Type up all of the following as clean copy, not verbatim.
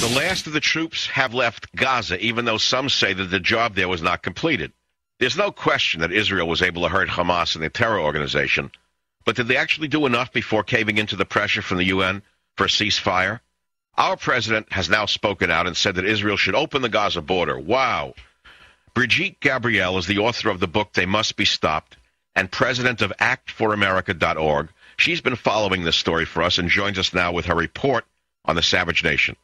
The last of the troops have left Gaza, even though some say that the job there was not completed. There's no question that Israel was able to hurt Hamas and the terror organization, but did they actually do enough before caving into the pressure from the UN for a ceasefire? Our president has now spoken out and said that Israel should open the Gaza border. Wow. Brigitte Gabriel is the author of the book They Must Be Stopped and president of actforamerica.org. She's been following this story for us and joins us now with her report on the savage nation.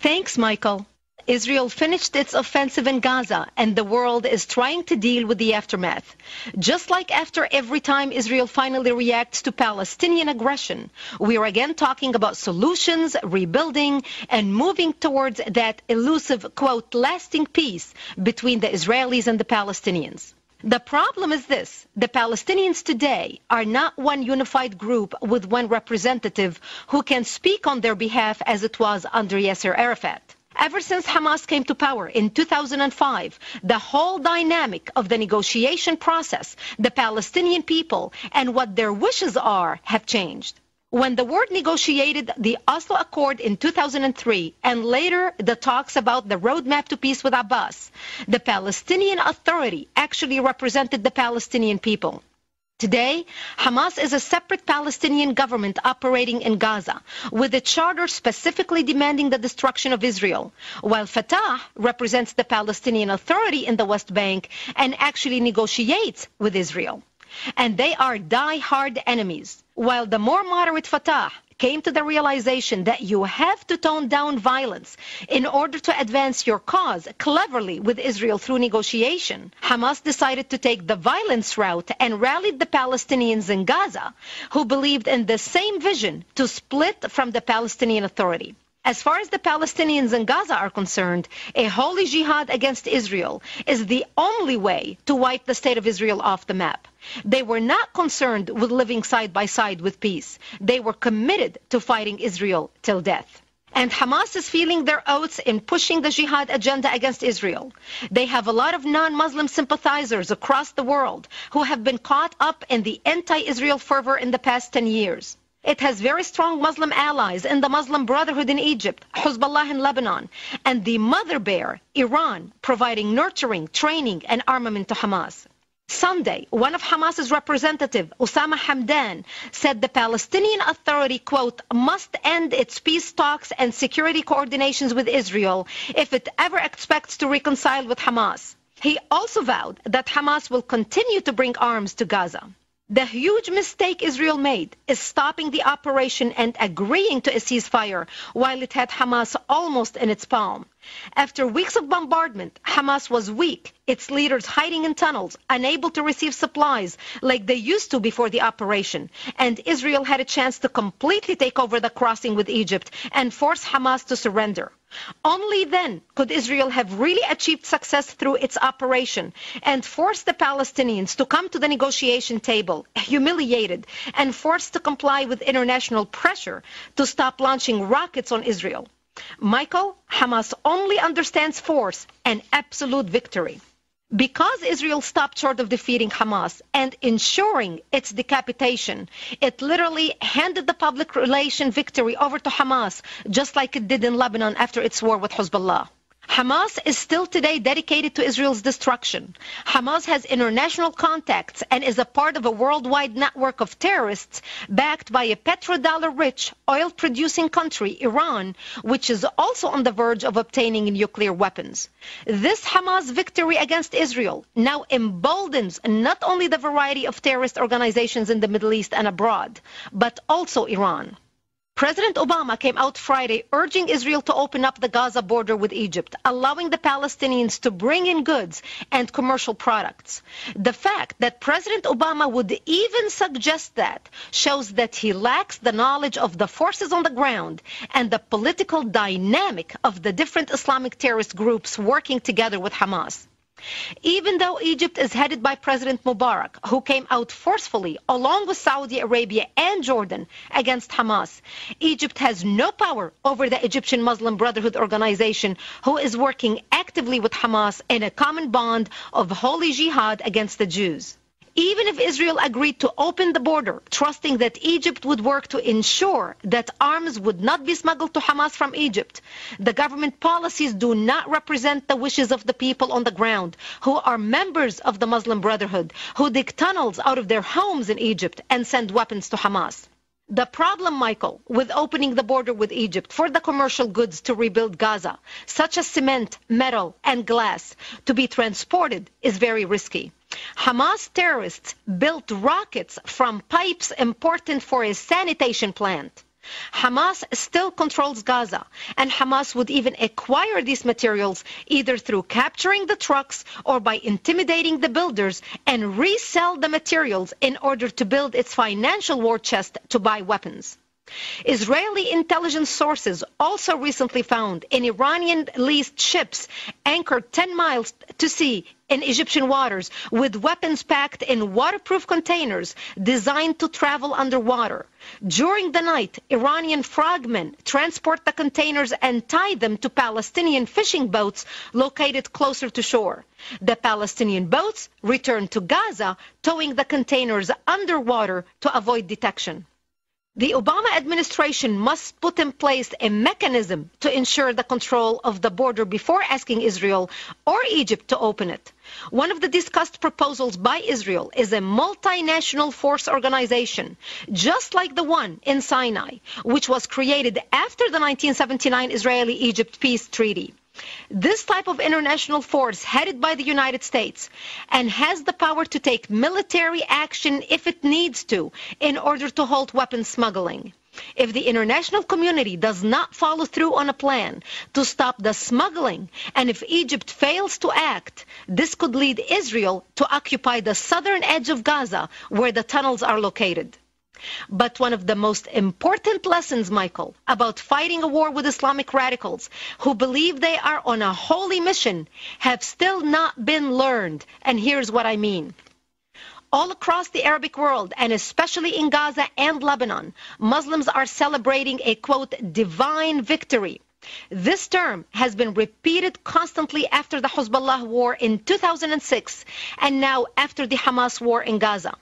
Thanks, Michael. Israel finished its offensive in Gaza, and the world is trying to deal with the aftermath. Just like after every time Israel finally reacts to Palestinian aggression, we are again talking about solutions, rebuilding, and moving towards that elusive, quote, lasting peace between the Israelis and the Palestinians. The problem is this: the Palestinians today are not one unified group with one representative who can speak on their behalf as it was under Yasser Arafat. Ever since Hamas came to power in 2005, the whole dynamic of the negotiation process, the Palestinian people, and what their wishes are have changed. When the world negotiated the Oslo Accord in 2003 and later the talks about the roadmap to peace with Abbas, the Palestinian Authority actually represented the Palestinian people. Today, Hamas is a separate Palestinian government operating in Gaza, with a charter specifically demanding the destruction of Israel, while Fatah represents the Palestinian Authority in the West Bank and actually negotiates with Israel. And they are die-hard enemies. While the more moderate Fatah came to the realization that you have to tone down violence in order to advance your cause cleverly with Israel through negotiation, Hamas decided to take the violence route and rallied the Palestinians in Gaza who believed in the same vision to split from the Palestinian Authority. As far as the Palestinians in Gaza are concerned, a holy jihad against Israel is the only way to wipe the state of Israel off the map. They were not concerned with living side by side with peace. They were committed to fighting Israel till death. And Hamas is feeling their oats in pushing the jihad agenda against Israel. They have a lot of non-Muslim sympathizers across the world who have been caught up in the anti-Israel fervor in the past 10 years. It has very strong Muslim allies in the Muslim Brotherhood in Egypt, Hezbollah in Lebanon, and the mother bear, Iran, providing nurturing, training, and armament to Hamas. Sunday, one of Hamas's representatives, Osama Hamdan, said the Palestinian Authority, quote, must end its peace talks and security coordinations with Israel if it ever expects to reconcile with Hamas. He also vowed that Hamas will continue to bring arms to Gaza. The huge mistake Israel made is stopping the operation and agreeing to a ceasefire while it had Hamas almost in its palm. After weeks of bombardment, Hamas was weak, its leaders hiding in tunnels, unable to receive supplies like they used to before the operation, and Israel had a chance to completely take over the crossing with Egypt and force Hamas to surrender. Only then could Israel have really achieved success through its operation and forced the Palestinians to come to the negotiation table, humiliated and forced to comply with international pressure to stop launching rockets on Israel. Michael, Hamas only understands force and absolute victory. Because Israel stopped short of defeating Hamas and ensuring its decapitation, it literally handed the public relation victory over to Hamas, just like it did in Lebanon after its war with Hezbollah. Hamas is still today dedicated to Israel's destruction. Hamas has international contacts and is a part of a worldwide network of terrorists backed by a petrodollar-rich, oil-producing country, Iran, which is also on the verge of obtaining nuclear weapons. This Hamas victory against Israel now emboldens not only the variety of terrorist organizations in the Middle East and abroad, but also Iran. President Obama came out Friday urging Israel to open up the Gaza border with Egypt, allowing the Palestinians to bring in goods and commercial products. The fact that President Obama would even suggest that shows that he lacks the knowledge of the forces on the ground and the political dynamic of the different Islamic terrorist groups working together with Hamas. Even though Egypt is headed by President Mubarak, who came out forcefully, along with Saudi Arabia and Jordan, against Hamas, Egypt has no power over the Egyptian Muslim Brotherhood organization, who is working actively with Hamas in a common bond of holy jihad against the Jews. Even if Israel agreed to open the border, trusting that Egypt would work to ensure that arms would not be smuggled to Hamas from Egypt, the government policies do not represent the wishes of the people on the ground, who are members of the Muslim Brotherhood, who dig tunnels out of their homes in Egypt and send weapons to Hamas. The problem, Michael, with opening the border with Egypt for the commercial goods to rebuild Gaza, such as cement, metal, and glass, to be transported is very risky. Hamas terrorists built rockets from pipes important for a sanitation plant. Hamas still controls Gaza, and Hamas would even acquire these materials either through capturing the trucks or by intimidating the builders and resell the materials in order to build its financial war chest to buy weapons. Israeli intelligence sources also recently found in Iranian-leased ships anchored 10 miles to sea in Egyptian waters with weapons packed in waterproof containers designed to travel underwater. During the night, Iranian frogmen transport the containers and tie them to Palestinian fishing boats located closer to shore. The Palestinian boats return to Gaza, towing the containers underwater to avoid detection. The Obama administration must put in place a mechanism to ensure the control of the border before asking Israel or Egypt to open it. One of the discussed proposals by Israel is a multinational force organization, just like the one in Sinai, which was created after the 1979 Israeli-Egypt peace treaty. This type of international force headed by the United States and has the power to take military action if it needs to in order to halt weapons smuggling. If the international community does not follow through on a plan to stop the smuggling, and if Egypt fails to act, this could lead Israel to occupy the southern edge of Gaza where the tunnels are located. But one of the most important lessons, Michael, about fighting a war with Islamic radicals who believe they are on a holy mission have still not been learned. And here's what I mean. All across the Arabic world, and especially in Gaza and Lebanon, Muslims are celebrating a, quote, divine victory. This term has been repeated constantly after the Hezbollah war in 2006 and now after the Hamas war in Gaza.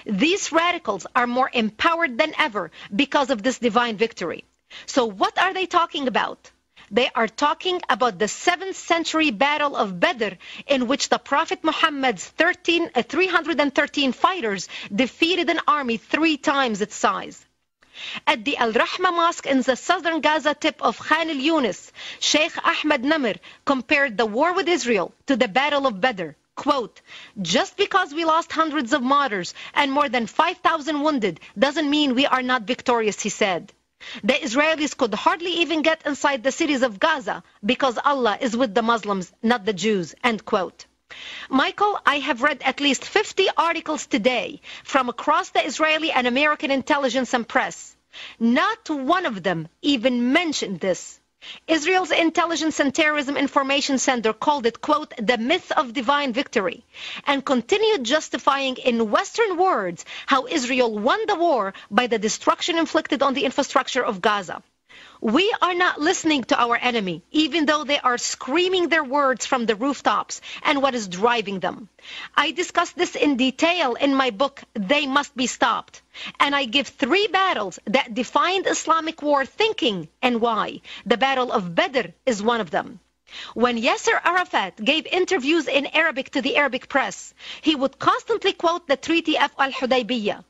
These radicals are more empowered than ever because of this divine victory. So what are they talking about? They are talking about the 7th century Battle of Badr, in which the Prophet Muhammad's 313 fighters defeated an army 3 times its size. At the Al-Rahma Mosque in the southern Gaza tip of Khan al-Yunis, Sheikh Ahmed Namir compared the war with Israel to the Battle of Badr. Quote, just because we lost hundreds of martyrs and more than 5,000 wounded doesn't mean we are not victorious, he said. The Israelis could hardly even get inside the cities of Gaza because Allah is with the Muslims, not the Jews, end quote. Michael, I have read at least 50 articles today from across the Israeli and American intelligence and press. Not one of them even mentioned this. Israel's Intelligence and Terrorism Information Center called it, quote, the myth of divine victory, and continued justifying in Western words how Israel won the war by the destruction inflicted on the infrastructure of Gaza. We are not listening to our enemy, even though they are screaming their words from the rooftops and what is driving them. I discuss this in detail in my book, They Must Be Stopped. And I give 3 battles that defined Islamic war thinking and why. The Battle of Badr is one of them. When Yasser Arafat gave interviews in Arabic to the Arabic press, he would constantly quote the Treaty of Al-Hudaybiyah.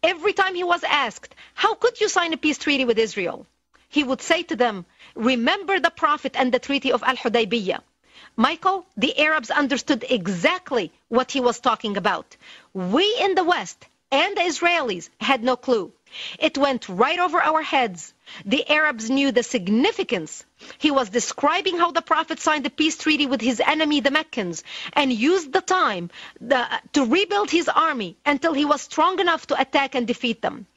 Every time he was asked, how could you sign a peace treaty with Israel? He would say to them, remember the Prophet and the Treaty of Al-Hudaybiyah. Michael, the Arabs understood exactly what he was talking about. We in the West and the Israelis had no clue. It went right over our heads. The Arabs knew the significance. He was describing how the Prophet signed a peace treaty with his enemy, the Meccans, and used the time to rebuild his army until he was strong enough to attack and defeat them.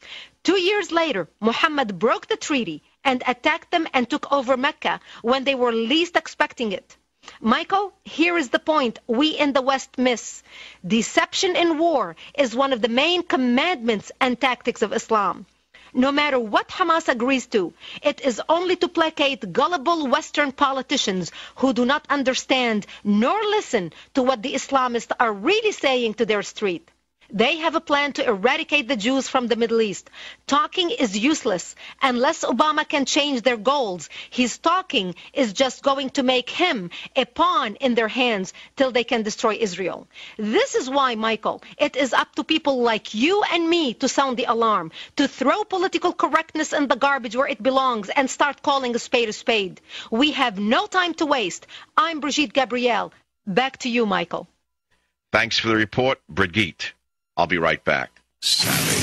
2 years later, Muhammad broke the treaty and attacked them and took over Mecca when they were least expecting it. Michael, here is the point we in the West miss. Deception in war is one of the main commandments and tactics of Islam. No matter what Hamas agrees to, it is only to placate gullible Western politicians who do not understand nor listen to what the Islamists are really saying to their street. They have a plan to eradicate the Jews from the Middle East. Talking is useless. Unless Obama can change their goals, his talking is just going to make him a pawn in their hands till they can destroy Israel. This is why, Michael, it is up to people like you and me to sound the alarm, to throw political correctness in the garbage where it belongs and start calling a spade a spade. We have no time to waste. I'm Brigitte Gabriel. Back to you, Michael. Thanks for the report, Brigitte. I'll be right back. Savvy.